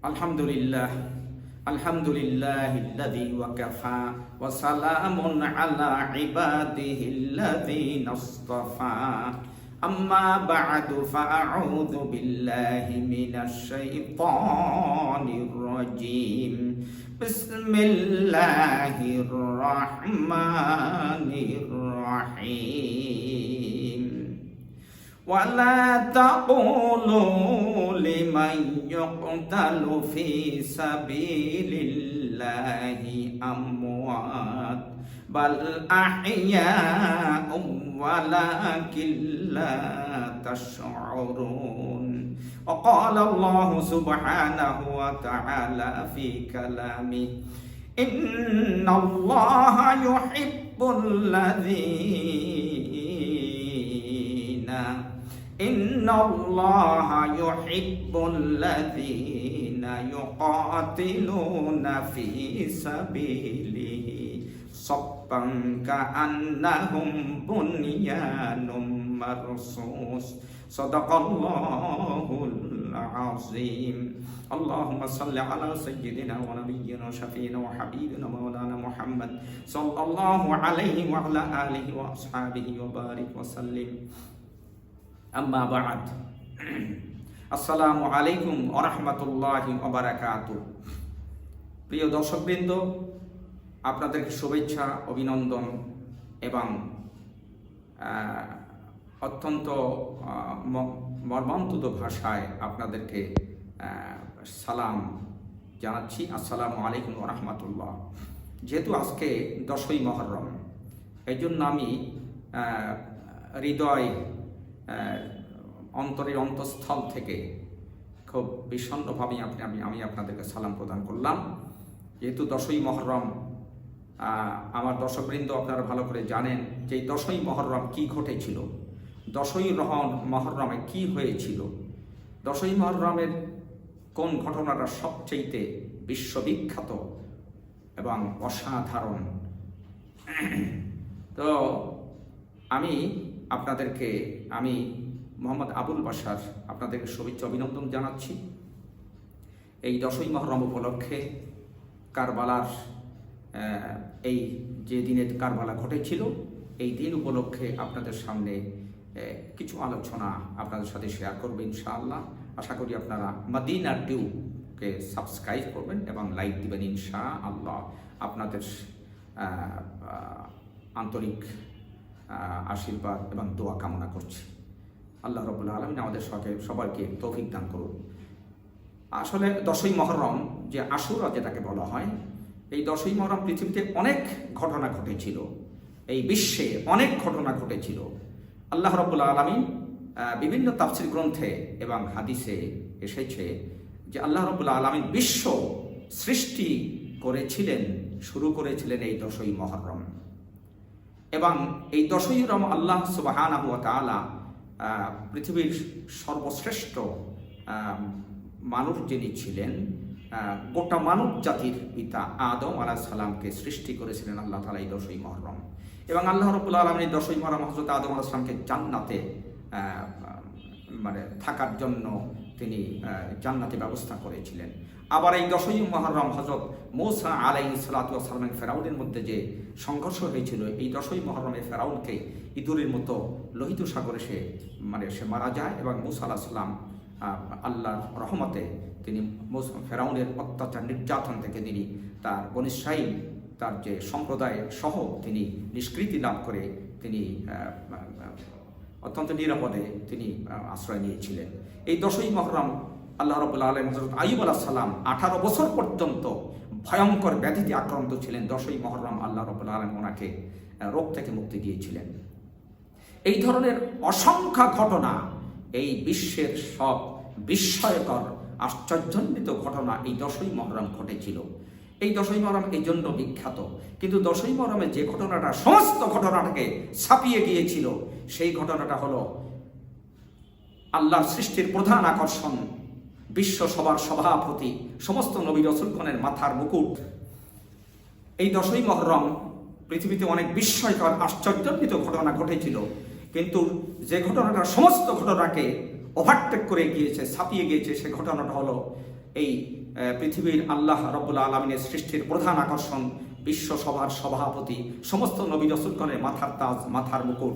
আলহামদুলিল্লাহ আলহামদুলিল্লাহিল্লাযী ওয়াকাফা ওয়া সালামুন আলা ইবাদিহিল্লাযীনা ইসতাফা আম্মা বা'দু ফাআউযু বিল্লাহি মিনাশ শাইতানির রাজীম বিসমিল্লাহির রাহমানির রাহিম ولا تقولوا لمن يقتل في سبيل الله أموات بل أحياء ولكن لا تشعرون وقال الله سبحانه وتعالى في كلامه إن الله يحب إن الله يحب الذين يقاتلون في سبيله صفا كأنهم بنيان مرصوص صدق الله العظيم اللهم صل على سيدنا ونبينا وشفينا وحبيبنا مولانا محمد صلى الله عليه وعلى آله وأصحابه وبارك وسلم আম্মা বা'দ আসসালামু আলাইকুম ওয়া রাহমাতুল্লাহি ওয়া বারাকাতুহু। প্রিয় দর্শকবৃন্দ, আপনাদেরকে শুভেচ্ছা, অভিনন্দন এবং অত্যন্ত মর্মান্তুদ ভাষায় আপনাদেরকে সালাম জানাচ্ছি। আসসালামু আলাইকুম ওয়া রাহমাতুল্লাহ। যেহেতু আজকে 10ই মুহররম, এই জন্য আমি হৃদয় অন্তরের অন্তঃস্থল থেকে খুব বিষণ্ণভাবে আমি আপনাদেরকে সালাম প্রদান করলাম। যেহেতু 10ই মুহররম, আমার দর্শকবৃন্দ আপনারা ভালো করে জানেন যে 10ই মুহররম কি ঘটেছিল, 10ই মুহররমে কি হয়েছিল, 10ই মুহররমের কোন ঘটনাটা সবচেয়ে বিশ্ববিখ্যাত এবং অসাধারণ। তো আমি মোহাম্মদ আবুল বাশার আপনাদেরকে শুভেচ্ছা অভিনন্দন জানাচ্ছি। এই 10ই মুহররম উপলক্ষে কারবালার এই যে দিনে কারবালা ঘটেছিল, এই দিন উপলক্ষে আপনাদের সামনে কিছু আলোচনা আপনাদের সাথে শেয়ার করবো ইনশাআল্লাহ। আশা করি আপনারা মদিনা টিউবকে সাবস্ক্রাইব করবেন এবং লাইক দিবেন ইনশাআল্লাহ। আপনাদের আন্তরিক আশীর্বাদ এবং দোয়া কামনা করছি। আল্লাহ রাব্বুল আলামিন আমাদের সবাইকে তৌফিক দান করুন। আসলে 10ই মুহররম, যে আশুরা যেটাকে বলা হয়, এই 10ই মুহররম পৃথিবীতে অনেক ঘটনা ঘটেছিল, এই বিশ্বে অনেক ঘটনা ঘটেছিল। আল্লাহ রাব্বুল আলামিন বিভিন্ন তাফসীর গ্রন্থে এবং হাদিসে এসেছে যে আল্লাহ রাব্বুল আলামিন বিশ্ব সৃষ্টি শুরু করেছিলেন এই 10ই মুহররম। এবং এই 10ই মুহররম আল্লাহ সুবহানাহু ওয়া তাআলা পৃথিবীর সর্বশ্রেষ্ঠ মানুষ যিনি ছিলেন, গোটা মানব জাতির পিতা আদম আলাইহিস সালামকে সৃষ্টি করেছিলেন আল্লাহ তাআলা এই 10ই মুহররম। এবং আল্লাহ রাব্বুল আলামিন 10ই মুহররম হযরত আদম আলাইহিস সালামকে জান্নাতে থাকার জন্য তিনি জান্নাতে ব্যবস্থা করেছিলেন। আবার এই 10ই মুহররম হযরত মূসা আলাইহিস সালাতু ওয়াস সালামের ফেরাউনের মধ্যে যে সংঘর্ষ হয়েছিল, এই 10ই মুহররমে ফেরাউনকে ইঁদুরের মতো লোহিত সাগরে সে মারা যায় এবং মূসা আলাইহিস সালাম আল্লাহর রহমতে তিনি ফেরাউনের অত্যাচার নির্যাতন থেকে তিনি তার বনী ইসরাঈল, তার যে সম্প্রদায় সহ তিনি নিষ্কৃতি লাভ করে তিনি অত্যন্ত নিরাপদে তিনি আশ্রয় নিয়েছিলেন। এই 10ই মুহররম আল্লাহ রাব্বুল আলামিন হযরত আইয়ুব আলাইহিস সালাম 18 বছর পর্যন্ত ভয়ঙ্কর ব্যাধিতে আক্রান্ত ছিলেন। 10ই মুহররম আল্লাহ রাব্বুল আলামিন ওনাকে রোগ থেকে মুক্তি দিয়েছিলেন। এই ধরনের অসংখ্য ঘটনা, এই বিশ্বের সব বিস্ময়কর আশ্চর্যান্বিত ঘটনা এই 10ই মুহররম ঘটেছিল। এই 10ই মুহররম এই জন্য বিখ্যাত। কিন্তু 10ই মুহররমে যে ঘটনাটা সমস্ত ঘটনাটাকে ছাপিয়ে গিয়েছিল, সেই ঘটনাটা হলো আল্লাহর সৃষ্টির প্রধান আকর্ষণ, বিশ্ব সবার সভাপতি, সমস্ত নবী রাসূলগণের মাথার মুকুট। এই 10ই মুহররম পৃথিবীতে অনেক বিস্ময়কর আশ্চর্যান্বিত ঘটনা ঘটেছিল, কিন্তু যে ঘটনাটা সমস্ত ঘটনাকে ওভারটেক করে গিয়েছে, ছাপিয়ে গিয়েছে, সে ঘটনাটা হলো এই পৃথিবীর আল্লাহ রাব্বুল আলামিনের সৃষ্টির প্রধান আকর্ষণ, বিশ্বসভার সভাপতি, সমস্ত নবী রাসূলগণের মাথার তাজ, মাথার মুকুট,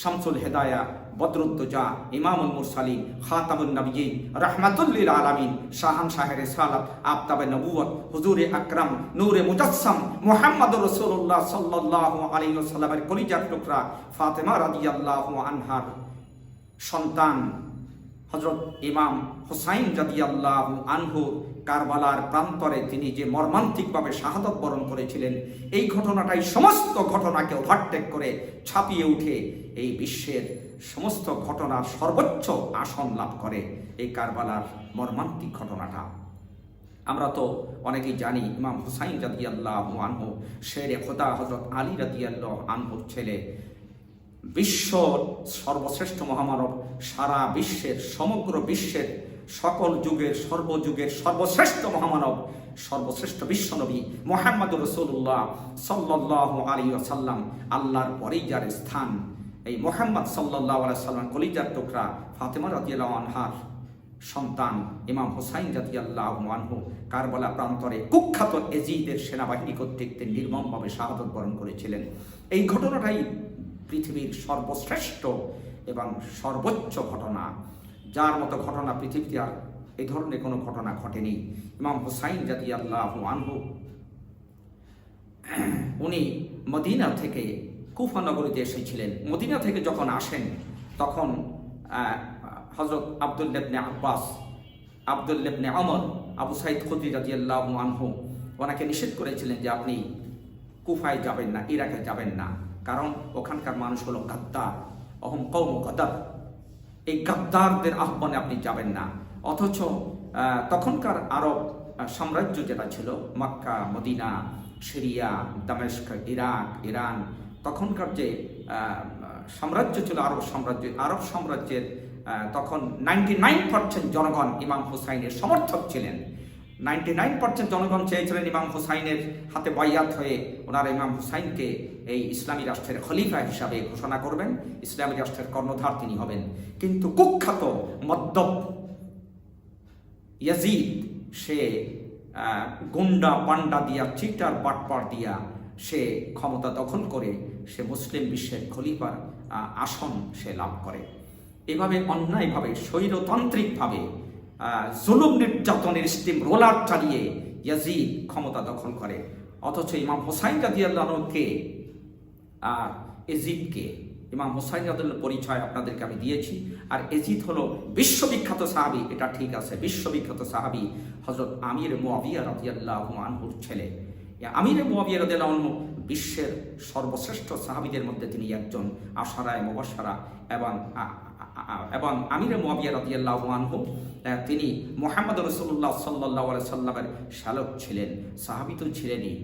শামসুল হেদায়া, বদরুদ্দোজা, ইমামুল মুরসালিন, খাতামুন নবিয়্যিন, রাহমাতুল লিল আলামিন, শাহান শাহের রিসালাত, আফতাবে নবুয়ত, হুজুরে আকরাম, নূরে মুজাসসাম, মুহাম্মদুর রাসূলুল্লাহ সাল্লাল্লাহু আলাইহি ওয়াসাল্লামের কলিজার টুকরা ফাতেমা রাদিয়াল্লাহু আনহার সন্তান হযরত ইমাম হুসাইন রাদিয়াল্লাহু আনহু কারবালার প্রান্তরে তিনি যে মর্মান্তিকভাবে শাহাদত বরণ করেছিলেন, এই ঘটনাটাই সমস্ত ঘটনাকে ওভারটেক করে ছাপিয়ে উঠে এই বিশ্বের সমস্ত ঘটনার সর্বোচ্চ আসন লাভ করে এই কারবালার মর্মান্তিক ঘটনাটা। আমরা তো অনেকেই জানি ইমাম হুসাইন রাদিয়াল্লাহু আনহু শেরে খোদা হযরত আলী রাদিয়াল্লাহু আনহুর ছেলে, বিশ্ব সর্বশ্রেষ্ঠ মহামানব, সারা বিশ্বের সমগ্র বিশ্বের সকল যুগের সর্বযুগের সর্বশ্রেষ্ঠ মহামানব, সর্বশ্রেষ্ঠ বিশ্বনবী মুহাম্মদুর রাসূলুল্লাহ সাল্লাল্লাহু আলাইহি ওয়াসাল্লাম, আল্লাহর পরেই যার স্থান, এই মুহাম্মদ সাল্লাল্লাহু আলাইহি ওয়াসাল্লাম কলিজার টুকরা ফাতেমা রাদিয়াল্লাহু আনহার সন্তান ইমাম হুসাইন রাদিয়াল্লাহু আনহু কারবালা প্রান্তরে কুখ্যাত এজিদের সেনাবাহিনী কর্তৃক তিনি নির্মমভাবে শাহাদত বরণ করেছিলেন। এই ঘটনাটাই পৃথিবীর সর্বশ্রেষ্ঠ এবং সর্বোচ্চ ঘটনা, যার মতো ঘটনা পৃথিবীতে আর এই ধরনের কোনো ঘটনা ঘটেনি। ইমাম হুসাইন রাদিয়াল্লাহু আনহু উনি মদিনা থেকে কুফা নগরীতে এসেছিলেন। মদিনা থেকে যখন আসেন তখন হযরত আব্দুল্লাহ ইবনে আব্বাস, আব্দুল্লাহ ইবনে ওমর, আবু সাঈদ খুদরি রাদিয়াল্লাহু আনহু ওনাকে নিষেধ করেছিলেন যে আপনি কুফায় যাবেন না, ইরাকে যাবেন না, কারণ ওখানকার মানুষ হলো গাদ্দার, অহম কওম গাদ্দার, এই গাদ্দারদের আহ্বানে আপনি যাবেন না। অথচ তখনকার আরব সাম্রাজ্য যেটা ছিল, মক্কা, মদিনা, সিরিয়া, দামেস্ক, ইরাক, ইরান, তখনকার যে সাম্রাজ্য ছিল আরব সাম্রাজ্যের তখন 99% জনগণ ইমাম হুসাইনের সমর্থক ছিলেন। 99% জনগণ চেয়েছিলেন ইমাম হুসাইনের হাতে বাইয়াত হয়ে ওনারা ইমাম হুসাইনকে এই ইসলামী রাষ্ট্রের খলিফা হিসাবে ঘোষণা করবেন, ইসলামী রাষ্ট্রের কর্ণধার তিনি হবেন। কিন্তু কুখ্যাত মদ্যপ ইয়াজিদ, সে গুন্ডা পান্ডা দিয়া, চিটার বাটপার দিয়া সে ক্ষমতা দখল করে সে মুসলিম বিশ্বের খলিফার আসন সে লাভ করে। এভাবে অন্যায়ভাবে স্বৈরতান্ত্রিকভাবে জুলুম নির্যাতনের স্টিম রোলার চালিয়ে ইয়াজিদ ক্ষমতা দখল করে। অথচ ইমাম হুসাইন রাদিয়াল্লাহু আনহুকে আর এজিদকে, ইমাম হুসাইন রাদিয়াল্লাহু পরিচয় আপনাদেরকে আমি দিয়েছি। আর এজিদ হলো বিশ্ববিখ্যাত সাহাবী, এটা ঠিক আছে, বিশ্ববিখ্যাত সাহাবী হযরত আমির মুয়াবিয়া রাদিয়াল্লাহু আনহুর ছেলে। আমির মুয়াবিয়া রাদিয়াল্লাহু আনহু বিশ্বের সর্বশ্রেষ্ঠ সাহাবীদের মধ্যে তিনি একজন, আশারায়ে মুবাশশারা, এবং আমির মুয়াবিয়া রাদিয়াল্লাহু আনহু তিনি মুহাম্মদ রাসূলুল্লাহ সাল্লাল্লাহু আলাইহি সাল্লামের শালক ছিলেন, সাহাবী তো ছিলেনই।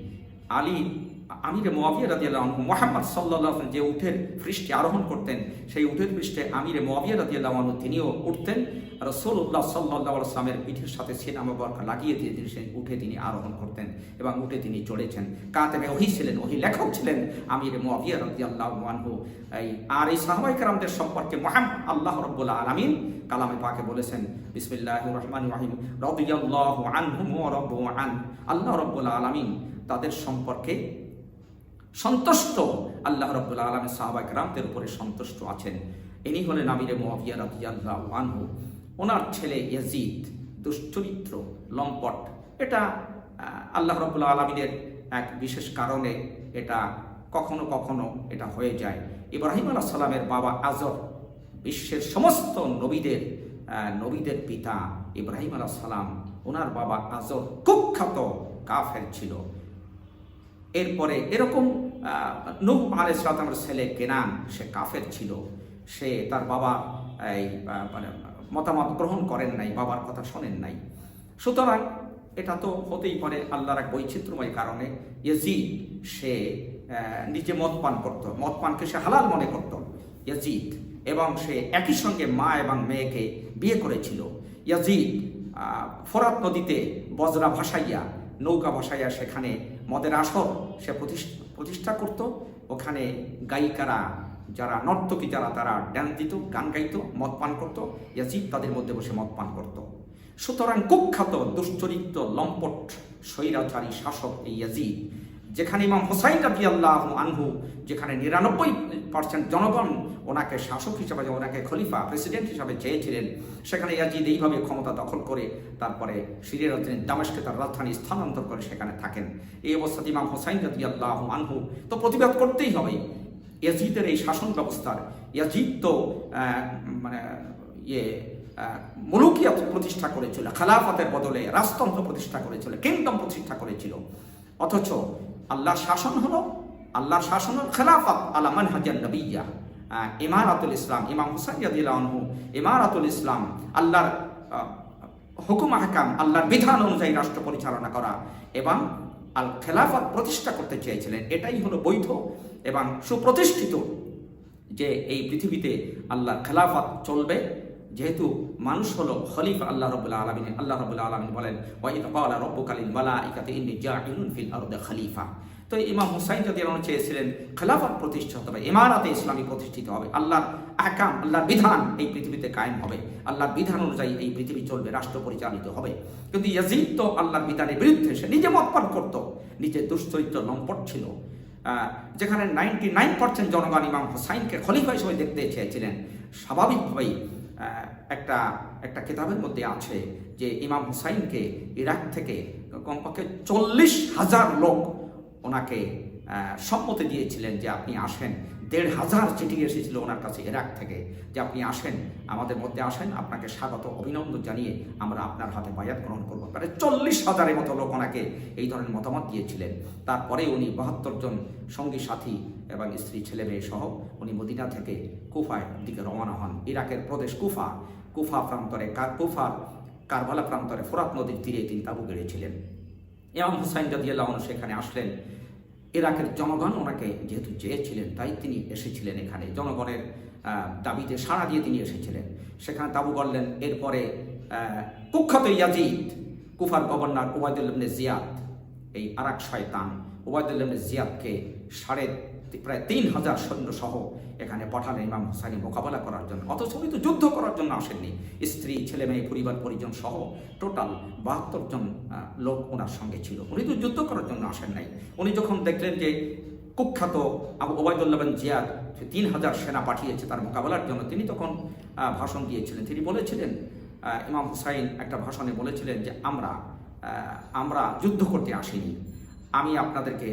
আমির মুয়াবিয়া রাদিয়াল্লাহু আনহু মুহাম্মদ সাল্লাল্লাহু আলাইহি যে উটের পৃষ্ঠে আরোহণ করতেন, সেই উটের পৃষ্ঠে আমির মুয়াবিয়া রাদিয়াল্লাহু আনহু তিনিও উঠতেন, রাসূলুল্লাহ সাল্লাল্লাহু আলাইহি সাল্লামের পিঠের সাথে সিনা মুবারক লাগিয়ে দিয়ে তিনি সেই উঠে তিনি আরোহণ করতেন এবং উঠে তিনি চড়েছেন। কাতেবে ওহী ছিলেন, ওহী লেখক ছিলেন আমির মুয়াবিয়া রাদিয়াল্লাহু আনহু। আর এই সাহাবায়ে কেরামদের সম্পর্কে আল্লাহ রাব্বুল আলামিন কালামে পাকে বলেছেন, বিসমিল্লাহির রহমানির রহিম, রাদিয়াল্লাহু আনহুম ওয়া রাদু আন, আল্লাহ রাব্বুল আলামিন তাদের সম্পর্কে সন্তুষ্ট, আল্লাহ রাব্বুল আলামিন সাহাবায়ে কেরামদের উপরে সন্তুষ্ট আছেন। ইনি হলেন আমির মুয়াবিয়া রাদিয়াল্লাহু আনহু। ওনার ছেলে ইয়াজিদ দুশ্চরিত্র, লম্পট, এটা আল্লাহ রাব্বুল আলামিনের এক বিশেষ কারণে এটা কখনো কখনো এটা হয়ে যায়। ইব্রাহিম আলাইহিস সালামের বাবা আজর, বিশ্বের সমস্ত নবীদের পিতা ইব্রাহিম আলাইহিস সালাম, ওনার বাবা আজর কুখ্যাত কাফের ছিল। এরপরে এরকম নূহ আলাইহিস সালামের ছেলে কেনান, সে কাফের ছিল, সে তার বাবা এই মতামত গ্রহণ করেন নাই, বাবার কথা শোনেন নাই। সুতরাং এটা তো হতেই পারে আল্লাহর এক বৈচিত্র্যময় কারণে। ইয়াজিদ সে নিজে মদ পান করত, মদ পানকে সে হালাল মনে করত ইয়াজিদ, এবং সে একই সঙ্গে মা এবং মেয়েকে বিয়ে করেছিল। ইয়াজিদ ফোরাত নদীতে বজরা ভাসাইয়া, নৌকা ভাসাইয়া সেখানে মদের আসর সে প্রতিষ্ঠা করত। ওখানে গায়িকারা, যারা নর্তকী, যারা তারা ড্যান্স দিত, গান গাইত, মদ পান করত, ইয়াজিদ তাদের মধ্যে বসে মদ পান করত। সুতরাং কুখ্যাত দুশ্চরিত্র লম্পট স্বৈরাচারী শাসক এই ইয়াজিদ, যেখানে ইমাম হুসাইন রাদিয়াল্লাহু আনহু, যেখানে 99% জনগণ ওনাকে শাসক হিসাবে, ওনাকে খলিফা প্রেসিডেন্ট হিসাবে চেয়েছিলেন, সেখানে ইয়াজিদ এইভাবে ক্ষমতা দখল করে তারপরে সিরিয়ার রাজধানী দামেস্কে তার রাজধানী স্থানান্তর করে সেখানে থাকেন। এই অবস্থাতে ইমাম হুসাইন রাদিয়াল্লাহু আনহু তো প্রতিবাদ করতেই হবে ইয়াজিদের এই শাসন ব্যবস্থার। ইয়াজিদ তো মুলুকিয়াত প্রতিষ্ঠা করেছিল, খেলাফতের বদলে রাজতন্ত্র প্রতিষ্ঠা করেছিল, কিংডম প্রতিষ্ঠা করেছিল। অথচ আল্লাহর শাসন হলো, আল্লাহর শাসন হল খেলাফত আলা মানহাজান নবিয়্যা, ইমারাতুল ইসলাম। ইমাম হুসাইন রাদিয়াল্লাহু আনহু ইমারাতুল ইসলাম, আল্লাহর হুকুম আহকাম, আল্লাহর বিধান অনুযায়ী রাষ্ট্র পরিচালনা করা এবং আল খেলাফত প্রতিষ্ঠা করতে চেয়েছিলেন। এটাই হলো বৈধ এবং সুপ্রতিষ্ঠিত যে এই পৃথিবীতে আল্লাহর খেলাফত চলবে। যেহেতু মানুষ হলো খলিফা আল্লাহ রাব্বুল আলামিন। আল্লাহ রাব্বুল আলামিন বলেন, ওয়া ইয ক্বালা রাব্বুকা লিল মালাইকাতি ইন্নী জাইলুন ফিল আরদি খলিফা। তো ইমাম হুসাইন রাদিয়াল্লাহু আনহু চেয়েছিলেন খেলাফত প্রতিষ্ঠা হবে, ইমারাতে ইসলামী প্রতিষ্ঠিত হবে, আল্লাহর আহকাম, আল্লাহর বিধান এই পৃথিবীতে কায়েম হবে, আল্লাহর বিধান অনুযায়ী এই পৃথিবী চলবে, রাষ্ট্র পরিচালিত হবে। কিন্তু ইয়াজিদ তো আল্লাহর বিধানের বিরুদ্ধে, সে নিজে মত পান করত, নিজে দুশ্চরিত্র লম্পট ছিল। যেখানে 99% জনগণ ইমাম হুসাইনকে খলিফা হিসেবে দেখতে চেয়েছিলেন। স্বাভাবিকভাবেই একটা কিতাবের মধ্যে আছে যে ইমাম হুসাইনকে ইরাক থেকে কমপক্ষে 40,000 লোক ওনাকে সম্মতি দিয়েছিলেন যে আপনি আসেন। 1,500 চিঠি এসেছিল ওনার কাছে ইরাক থেকে যে আপনি আসেন, আমাদের মধ্যে আসেন, আপনাকে স্বাগত অভিনন্দন জানিয়ে আমরা আপনার হাতে বায়াত গ্রহণ করবো। প্রায় 40,000-এর মতো লোক ওনাকে এই ধরনের মতামত দিয়েছিলেন। তারপরে উনি 72 জন সঙ্গী সাথী এবং স্ত্রী ছেলে মেয়ে সহ উনি মদিনা থেকে কুফার দিকে রওনা হন। ইরাকের প্রদেশ কুফা প্রান্তরে কারবালা প্রান্তরে ফোরাত নদীর তীরে তিনি তাঁবু গেড়েছিলেন। ইমাম হুসাইন রাদিয়াল্লাহু আনহু সেখানে আসলেন। ইরাকের জনগণ ওনাকে যেহেতু চেয়েছিলেন তাই তিনি এসেছিলেন এখানে, জনগণের দাবিতে সাড়া দিয়ে তিনি এসেছিলেন, সেখানে তাঁবু গড়লেন। এরপরে কুখ্যাত ইয়াজিদ, কুফার গভর্নর উবাইদুল্লাহ ইবনে জিয়াদ, এই আরাক শয়তান উবাইদুল্লাহ ইবনে জিয়াদকে প্রায় 3,000 সৈন্য সহ এখানে পাঠালেন ইমাম হুসাইনের মোকাবেলা করার জন্য। অথচ উনি তো যুদ্ধ করার জন্য আসেননি, স্ত্রী ছেলে মেয়ে পরিবার পরিজন সহ টোটাল 72 জন লোক ওনার সঙ্গে ছিল। উনি তো যুদ্ধ করার জন্য আসেন নাই। উনি যখন দেখলেন যে কুখ্যাত উবাইদুল্লাহ বিন জিয়াদ 3,000 সেনা পাঠিয়েছে তার মোকাবেলার জন্য, তিনি তখন ভাষণ দিয়েছিলেন। তিনি বলেছিলেন, ইমাম হুসাইন একটা ভাষণে বলেছিলেন যে আমরা যুদ্ধ করতে আসিনি, আমি আপনাদেরকে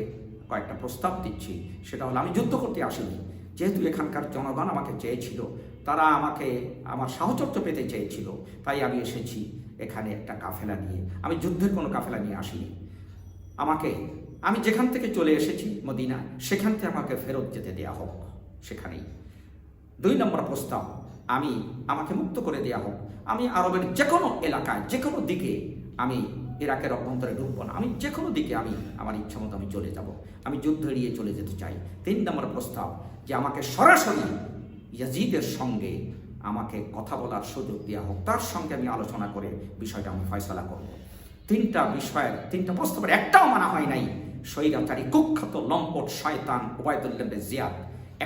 কয়েকটা প্রস্তাব দিচ্ছি। সেটা হলো, আমি যুদ্ধ করতে আসিনি, যেহেতু এখানকার জনগণ আমাকে চেয়েছিল, তারা আমাকে আমার সাহচর্য পেতে চেয়েছিল, তাই আমি এসেছি এখানে একটা কাফেলা নিয়ে। আমি যুদ্ধের কোনো কাফেলা নিয়ে আসিনি। আমি যেখান থেকে চলে এসেছি মদিনা, সেখান থেকে আমাকে ফেরত যেতে দেয়া হোক সেখানেই। 2 নম্বর প্রস্তাব, আমাকে মুক্ত করে দেয়া হোক। আমি আরবের যে কোনো এলাকায়, যে কোনো দিকে, আমি ইরাকের অভ্যন্তরে ঢুকবো না, আমি যে কোনো দিকে আমার ইচ্ছা মতো আমি চলে যাব, আমি যুদ্ধ এড়িয়ে চলে যেতে চাই। 3 নম্বর প্রস্তাব, যে আমাকে সরাসরি ইয়াজিদের সঙ্গে আমাকে কথা বলার সুযোগ দেওয়া হোক, তার সঙ্গে আমি আলোচনা করে বিষয়টা আমি ফয়সালা করব। 3টা প্রস্তাবের একটাও মানা হয় নাই। স্বৈরাচারী কুখ্যাত লম্পট শয়তান উবাইদুল্লাহ ইবনে জিয়াদ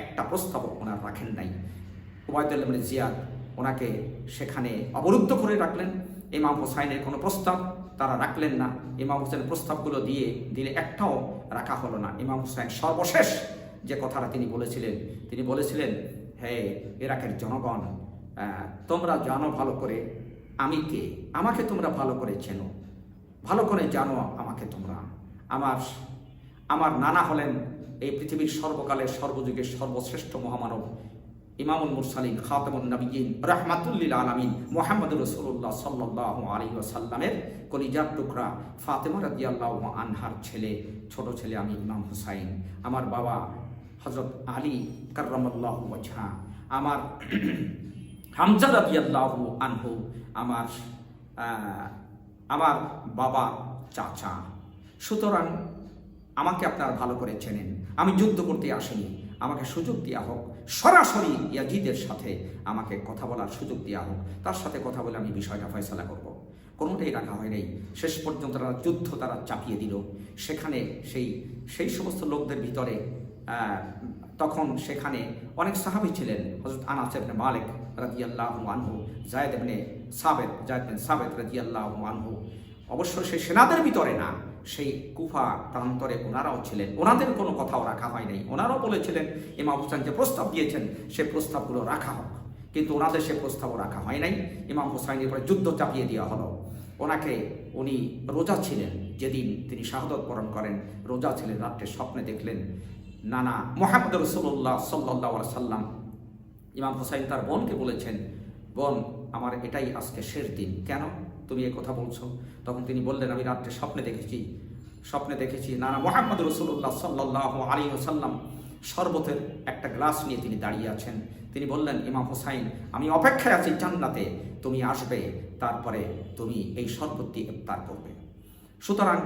একটা প্রস্তাব ওনার রাখেন নাই। উবাইদুল্লাহ ইবনে জিয়াদ ওনাকে সেখানে অবরুদ্ধ করে রাখলেন। ইমাম হুসাইনের কোনো প্রস্তাব তারা রাখলেন না। ইমাম হুসাইনের প্রস্তাবগুলো দিলে একটাও রাখা হলো না। ইমাম হুসাইন সর্বশেষ যে কথাটা তিনি বলেছিলেন, হে ইরাকের জনগণ, তোমরা জানো ভালো করে আমি কে, আমাকে তোমরা ভালো করে চেনো, ভালো করে জানো আমাকে তোমরা। আমার নানা হলেন এই পৃথিবীর সর্বকালের সর্বযুগের সর্বশ্রেষ্ঠ মহামানব, ইমামুল মুরসালিন, খাতামুন নবিয়্যিন, রাহমাতুল লিল আলামিন, মুহাম্মদুর রাসূলুল্লাহ সাল্লাল্লাহু আলাইহি ওয়াসাল্লামের কলিজার টুকরা ফাতেমা রাদিয়াল্লাহু আনহার ছোট ছেলে আমি ইমাম হুসাইন। আমার বাবা হযরত আলী কাররামাল্লাহু ওয়াজহা, আমার হামজা রাদিয়াল্লাহু আনহু, আমার বাবা চাচা। সুতরাং আমাকে আপনারা ভালো করে চেনেন, আমি যুদ্ধ করতে আসিনি, আমাকে সুযোগ দেওয়া হোক, সরাসরি ইয়াজিদের সাথে আমাকে কথা বলার সুযোগ দেওয়া হোক, তার সাথে কথা বলে আমি বিষয়টা ফয়সালা করব। কোনোটাই রাখা হয় নাই। শেষ পর্যন্ত তারা চাপিয়ে দিল। সেখানে সেই সমস্ত লোকদের ভিতরে তখন সেখানে অনেক সাহাবী ছিলেন। হযরত আনাস ইবনে মালিক রাদিয়াল্লাহু আনহু, যায়েদ বিন সাবিত রাদিয়াল্লাহু আনহু, অবশ্য সেই সেনাদের ভিতরে না, সেই কুফা প্রান্তরে ওনারাও ছিলেন। ওনাদের কোনো কথাও রাখা হয় নাই। ওনারাও বলেছিলেন ইমাম হোসেন যে প্রস্তাব দিয়েছেন সে প্রস্তাবগুলো রাখা হোক, কিন্তু ওনাদের সে প্রস্তাবও রাখা হয় নাই। ইমাম হোসাইনের পরে যুদ্ধ চাপিয়ে দেওয়া হলো ওনাকে। উনি রোজা ছিলেন, যেদিন তিনি শাহাদত বরণ করেন রোজা ছিলেন। রাত্রে স্বপ্নে দেখলেন নানা মুহাম্মদ রাসূলুল্লাহ সাল্লাল্লাহু আলাইহি সাল্লাম, ইমাম হোসাইন তার বোনকে বলেছেন, বোন আমার এটাই আজকে শেষ দিন, কেন তুমি এ কথা বলছো? তখন তিনি বললেন, আমি রাত্রে স্বপ্নে দেখেছি নানা মুহাম্মদ রাসূলুল্লাহ সাল্লাল্লাহু আলাইহি ওয়াসাল্লাম শরবতের একটা গ্লাস নিয়ে তিনি দাঁড়িয়ে আছেন। তিনি বললেন, ইমাম হোসাইন আমি অপেক্ষায় আছি জান্নাতে, তুমি আসবে, তারপরে তুমি এই শরবতটি ইফতার করবে। সুতরাং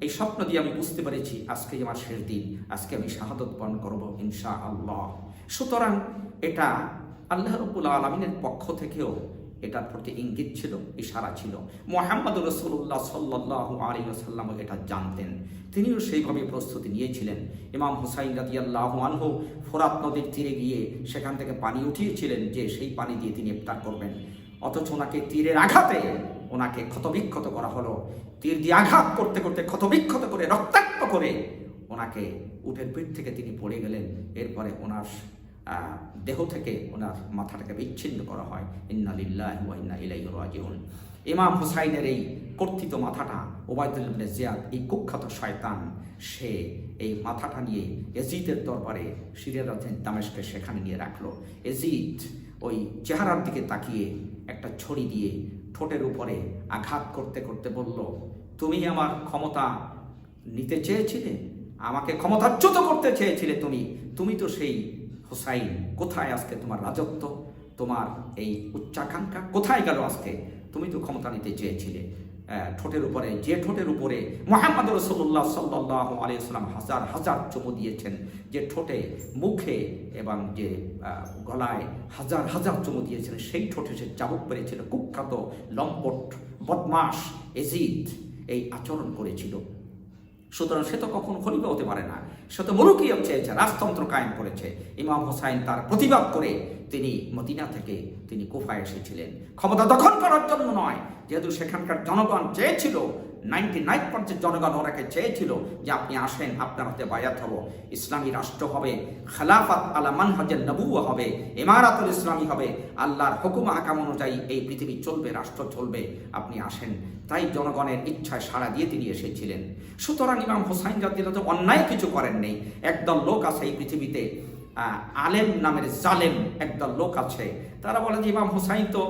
এই স্বপ্ন দিয়ে আমি বুঝতে পেরেছি আজকে আমার শেষ দিন, আজকে আমি শাহাদত বরণ করব ইনশাআল্লাহ। সুতরাং এটা আল্লাহ রাব্বুল আলামিনের পক্ষ থেকেও এটার প্রতি ইঙ্গিত ছিল, ইশারা ছিল। মুহাম্মদ রাসূলুল্লাহ সাল্লাল্লাহু আলাইহি ওয়াসাল্লাম এটা জানতেন, তিনিও সেইভাবে প্রস্তুতি নিয়েছিলেন। ইমাম হুসাইন রাদিয়াল্লাহু আনহু ফোরাত নদীর তীরে গিয়ে সেখান থেকে পানি উঠিয়েছিলেন যে সেই পানি দিয়ে তিনি ইফতার করবেন, অথচ ওনাকে তীরের আঘাতে ওনাকে ক্ষতবিক্ষত করা হলো। তীর দিয়ে আঘাত করতে করতে ক্ষতবিক্ষত করে রক্তাক্ত করে ওনাকে উটের পিঠ থেকে তিনি পড়ে গেলেন। এরপরে ওনার দেহ থেকে ওনার মাথাটাকে বিচ্ছিন্ন করা হয়। ইন্না লিল্লাহি ওয়া ইন্না ইলাইহি রাজিউন। ইমাম হুসাইনের এই কর্তৃত মাথাটা উবাইদুল্লাহ ইবনে জিয়াদ, এই কুখ্যাত শয়তান, সে এই মাথাটা নিয়ে ইয়াজিদের দরবারে সিরিয়ার রাজধানী দামেস্কে সেখানে নিয়ে রাখলো। ইয়াজিদ ওই চেহারার দিকে তাকিয়ে একটা ছড়ি দিয়ে ঠোঁটের উপরে আঘাত করতে করতে বলল, তুমি আমার ক্ষমতা নিতে চেয়েছিলে, আমাকে ক্ষমতাচ্যুত করতে চেয়েছিলে, তুমি তো সেই হুসাইন, কোথায় আজকে তোমার রাজত্ব, তোমার এই উচ্চাকাঙ্ক্ষা কোথায় গেল? আজকে তুমি তো ক্ষমতা নিতে চেয়েছিলে। ঠোঁটের উপরে, যে ঠোঁটের উপরে মুহাম্মদ রাসূলুল্লাহ সাল্লাল্লাহু আলাইহি ওয়াসাল্লাম হাজার হাজার চুমু দিয়েছেন, যে ঠোঁটে, মুখে এবং যে গলায় হাজার হাজার চুমু দিয়েছেন, সেই ঠোঁটে সে চাবুক পেরেছিল। কুখ্যাত লম্পট বদমাশ ইয়াজিদ এই আচরণ করেছিল। সুতরাং সে তো কখনো খলিফা হতে পারে না, সে তো মুলুকিয়ত চেয়েছে, রাজতন্ত্র কায়েম করেছে। ইমাম হোসাইন তার প্রতিবাদ করে তিনি মদিনা থেকে তিনি কুফায় এসেছিলেন, ক্ষমতা দখল করার জন্য নয়। যেহেতু সেখানকার জনগণ চেয়েছিল, 99% জনগণ ওনাকে চেয়েছিল যে আপনি আসেন, আপনার হাতে বায়াত হব, ইসলামী রাষ্ট্র হবে, খেলাফত আলা মানহাজের নবুওয়া হবে, ইমারাতুল ইসলামী হবে, আল্লাহর হুকুম আহকাম অনুযায়ী এই পৃথিবী চলবে, রাষ্ট্র চলবে, আপনি আসেন। তাই জনগণের ইচ্ছায় সাড়া দিয়ে তিনি এসেছিলেন। সুতরাং ইমাম হোসাইন রাদিয়াল্লাহু আনহু অন্যায় কিছু করেন নেই। একদল লোক আছে এই পৃথিবীতে, আলেম নামের জালেম একদল লোক আছে, তারা বলে যে ইমাম হোসাইন তো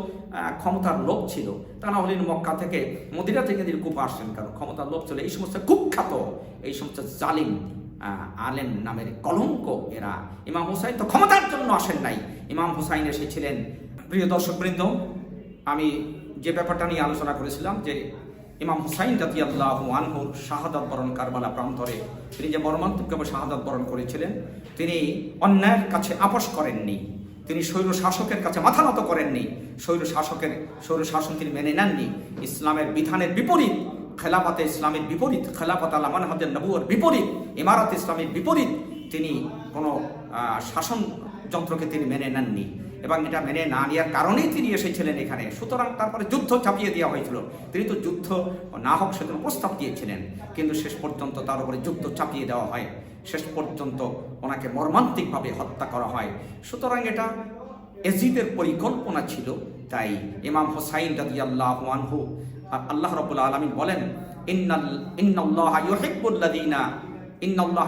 ক্ষমতার লোভ ছিল, তা না হলেন মক্কা থেকে মদিনা থেকে তিনি কুফা আসছেন, কারণ ক্ষমতার লোভ ছিল। এই সমস্ত কুখ্যাত, এই সমস্ত জালিম আলেম নামের কলঙ্ক এরা। ইমাম হোসাইন তো ক্ষমতার জন্য আসেন নাই, ইমাম হোসাইন এসেছিলেন। প্রিয় দর্শকবৃন্দ, আমি যে ব্যাপারটা নিয়ে আলোচনা করেছিলাম যে ইমাম হুসাইন রাদিয়াল্লাহু আনহুর শাহাদাত বরণ কারবালা প্রান্তরে তিনি যে মর্মান্তিকভাবে শাহাদাত বরণ করেছিলেন, তিনি অন্যায়ের কাছে আপোস করেননি, তিনি স্বৈর শাসকের কাছে মাথা নত করেননি, স্বৈর শাসন তিনি মেনে নেননি। ইসলামের বিধানের বিপরীত, খেলাফতে ইসলামের বিপরীত, খেলাফত আলা মানহাজের নবুওয়ার বিপরীত, ইমারত ইসলামের বিপরীত তিনি কোনো শাসন যন্ত্রকে তিনি মেনে নেননি, এবং এটা মেনে না নেওয়ার কারণেই তিনি এসেছিলেন এখানে। সুতরাং তারপরে যুদ্ধ চাপিয়ে দেওয়া হয়েছিল। তিনি তো যুদ্ধ না হোক সেজন্য প্রস্তাব দিয়েছিলেন, কিন্তু শেষ পর্যন্ত তার উপরে যুদ্ধ চাপিয়ে দেওয়া হয়, শেষ পর্যন্ত ওনাকে মর্মান্তিকভাবে হত্যা করা হয়। সুতরাং এটা ইয়াজিদের পরিকল্পনা ছিল। তাই ইমাম হুসাইন রাদিয়াল্লাহু আনহু, আল্লাহ রাব্বুল আলামিন বলেন, ইন্নাল্লাহা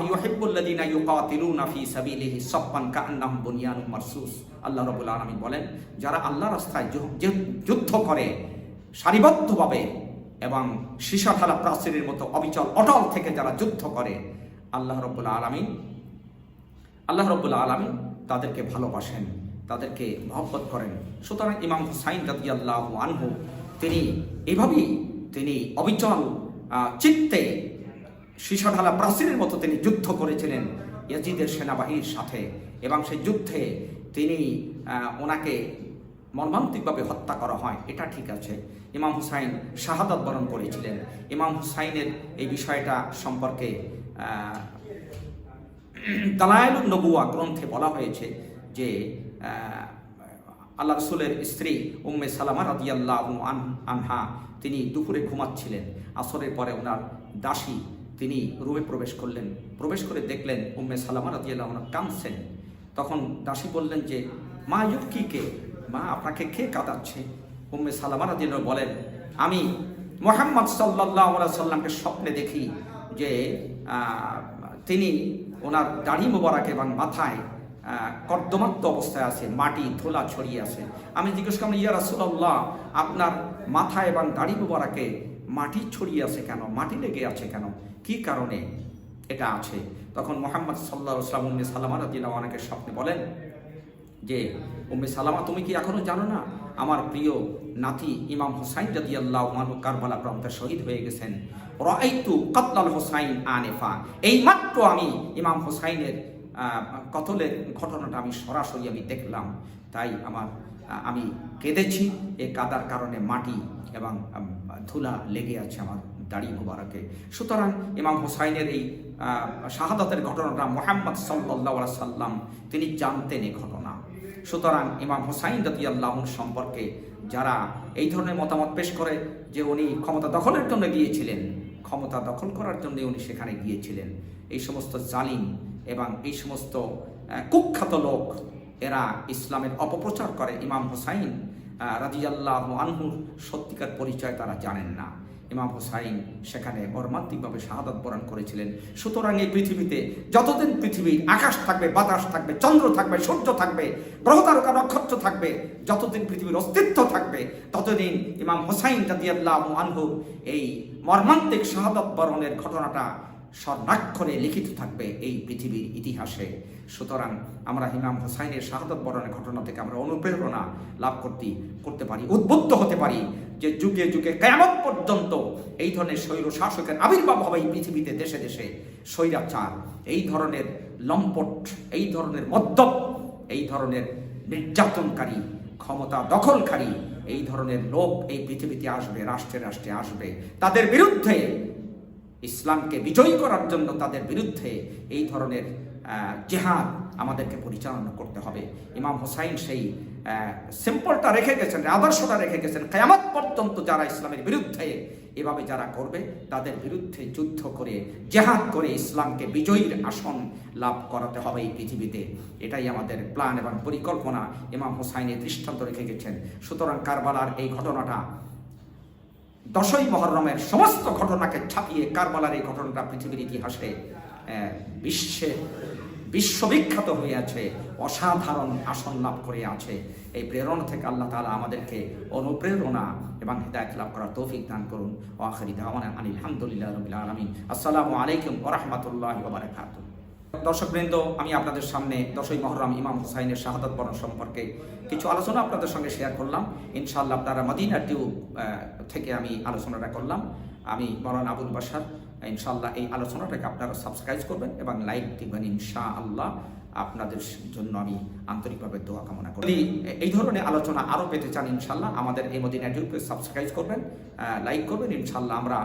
ইউহিব্বুল্লাযীনা ইউকাতিলুনা ফী সাবিলিহি সাফফান কাআন্নাহুম বুনয়ানুম মারসুস। আল্লাহ রাব্বুল আলামিন বলেন, যারা আল্লাহর রাস্তায় যুদ্ধ করে সারিবদ্ধভাবে এবং সীসা ঢালা প্রাচীরের মতো অবিচল অটল থেকে যারা যুদ্ধ করে, আল্লাহ রাব্বুল আলামিন তাদেরকে ভালোবাসেন, তাদেরকে মহব্বত করেন। সুতরাং ইমাম হুসাইন রাদিয়াল্লাহু আনহু তিনি এভাবেই তিনি অবিচল চিত্তে সীসা ঢালা প্রাচীরের মতো তিনি যুদ্ধ করেছিলেন ইয়াজিদের সেনাবাহিনীর সাথে, এবং সেই যুদ্ধে তিনি ওনাকে মর্মান্তিকভাবে হত্যা করা হয়। এটা ঠিক আছে, ইমাম হুসাইন শাহাদাত বরণ করেছিলেন। ইমাম হুসাইনের এই বিষয়টা সম্পর্কে দালায়েলুন নবুয়া গ্রন্থে বলা হয়েছে যে আল্লাহ রসুলের স্ত্রী উম্মে সালামা রাদিয়াল্লাহু আনহা তিনি দুপুরে ঘুমাচ্ছিলেন। আসরের পরে ওনার দাসী তিনি রুমে প্রবেশ করলেন। প্রবেশ করে দেখলেন উম্মে সালামা রাদিয়াল্লাহু আনহা কাঁদছেন। তখন দাসী বললেন যে মা ইউবকিকে, মা আপনাকে কে কাঁদাচ্ছে? উম্মে সালামা রাদিয়াল্লাহু বলেন, আমি মুহাম্মদ সাল্লাল্লাহু আলাইহি সাল্লামকে স্বপ্নে দেখি যে তিনি ওনার দাড়ি মোবারক এবং মাথায় কর্দমাক্ত অবস্থায় আছে, মাটি ধুলা ছড়িয়ে আছে। আমি জিজ্ঞেস করলাম, ইয়া রাসূলুল্লাহ, আপনার মাথা এবং দাড়ি মোবারকে মাটি ছড়িয়ে আছে কেন, মাটি লেগে আছে কেন, কি কারণে এটা আছে? তখন মুহাম্মদ সাল্লাল্লাহু আলাইহি ওয়াসাল্লাম উম্মে সালামা রাদিয়াল্লাহু আনহাকে স্বপ্নে বলেন যে উম্মে সালামা, তুমি কি এখনো জানো না আমার প্রিয় নাতি ইমাম হুসাইন রাদিয়াল্লাহু আনহু কারবালা প্রান্তে শহীদ হয়ে গেছেন। রাআইতু কাতলাল হুসাইন আনিফা, এই মাত্র আমি ইমাম হুসাইনের কতলের ঘটনাটা আমি সরাসরি দেখলাম। তাই আমি কেঁদেছি। এই কাদার কারণে মাটি এবং ধুলা লেগে আছে আমার দাড়ি মোবারকে। সুতরাং ইমাম হুসাইনের এই শাহাদাতের ঘটনাটা মুহাম্মদ সাল্লাল্লাহু আলাইহি সাল্লাম তিনি জানতেন এই ঘটনা। সুতরাং ইমাম হুসাইন রাদিয়াল্লাহু আনহু সম্পর্কে যারা এই ধরনের মতামত পেশ করে যে উনি ক্ষমতা দখলের জন্য গিয়েছিলেন, ক্ষমতা দখল করার জন্য উনি সেখানে গিয়েছিলেন, এই সমস্ত জালিম এবং এই সমস্ত কুখ্যাত লোক এরা ইসলামের অপপ্রচার করে। ইমাম হুসাইন রাদিয়াল্লাহু আনহুর সত্যিকার পরিচয় তারা জানেন না। ইমাম হুসাইন সেখানে মর্মান্তিকভাবে শাহাদাত বরণ করেছিলেন। সুতরাং এই পৃথিবীতে যতদিন পৃথিবীর আকাশ থাকবে, বাতাস থাকবে, চন্দ্র থাকবে, সূর্য থাকবে, গ্রহ তারকা নক্ষত্র থাকবে, যতদিন পৃথিবীর অস্তিত্ব থাকবে ততদিন ইমাম হুসাইন রাদিয়াল্লাহু আনহু এই মর্মান্তিক শাহাদাত বরণের ঘটনাটা স্বর্ণাক্ষরে লিখিত থাকবে এই পৃথিবীর ইতিহাসে। সুতরাং আমরা ইমাম হুসাইনের শাহাদাত বরণের ঘটনা থেকে আমরা অনুপ্রেরণা লাভ করতে পারি, উদ্বুদ্ধ হতে পারি যে যুগে যুগে কিয়ামত পর্যন্ত এই ধরনের স্বৈর শাসকের আবির্ভাব হবে এই পৃথিবীতে, দেশে দেশে স্বৈরাচার, এই ধরনের লম্পট, এই ধরনের মদ্যপ, এই ধরনের নির্যাতনকারী, ক্ষমতা দখলকারী এই ধরনের লোক এই পৃথিবীতে আসবে, রাষ্ট্রে রাষ্ট্রে আসবে। তাদের বিরুদ্ধে, ইসলামকে বিজয়ী করার জন্য তাদের বিরুদ্ধে এই ধরনের জিহাদ আমাদেরকে পরিচালনা করতে হবে। ইমাম হুসাইন সেই সিম্পলটা রেখে গেছেন, আদর্শটা রেখে গেছেন। কিয়ামত পর্যন্ত যারা ইসলামের বিরুদ্ধে এভাবে যারা করবে তাদের বিরুদ্ধে যুদ্ধ করে, জিহাদ করে ইসলামকে বিজয়ীর আসন লাভ করাতে হবে এই পৃথিবীতে। এটাই আমাদের প্ল্যান এবং পরিকল্পনা। ইমাম হুসাইনের দৃষ্টান্ত রেখে গেছেন। সুতরাং কারবালার এই ঘটনাটা, 10ই মুহররমের সমস্ত ঘটনাকে ছাপিয়ে কারবালার এই ঘটনাটা পৃথিবীর ইতিহাসে বিশ্ববিখ্যাত হয়ে আছে, অসাধারণ আসন লাভ করে আছে। এই প্রেরণা থেকে আল্লাহ তাআলা আমাদেরকে অনুপ্রেরণা এবং হিদায়াত লাভ করার তৌফিক দান করুন। ওয়া আখিরু দাওয়ানা আনিল হামদুলিল্লাহি রাব্বিল আলামিন। আসসালামু আলাইকুম ওয়া রাহমাতুল্লাহি ওয়া বারাকাতুহু। দর্শকবৃন্দ, আমি আপনাদের সামনে 10ই মুহররম ইমাম হুসাইনের শাহাদাত বরণ সম্পর্কে কিছু আলোচনা আপনাদের সঙ্গে শেয়ার করলাম। ইনশাআল্লাহ আপনারা মদিনা টিউব থেকে আমি আলোচনাটা করলাম। আমি মাওলানা আবুল বাশার। ইনশাআল্লাহ এই আলোচনাটাকে আপনারা সাবস্ক্রাইব করবেন এবং লাইক দিবেন। ইনশাআল্লাহ আপনাদের জন্য আমি আন্তরিকভাবে দোয়া কামনা করি। যদি এই ধরনের আলোচনা আরও পেতে চান ইনশাআল্লাহ আমাদের এই মদিনা টিউবকে সাবস্ক্রাইব করবেন, লাইক করবেন। ইনশাআল্লাহ আমরা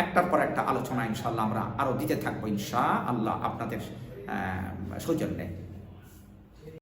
একটার পর একটা আলোচনা ইনশাআল্লাহ আমরা আরও দিতে থাকবো ইনশাআল্লাহ আপনাদের সৌজন্যে।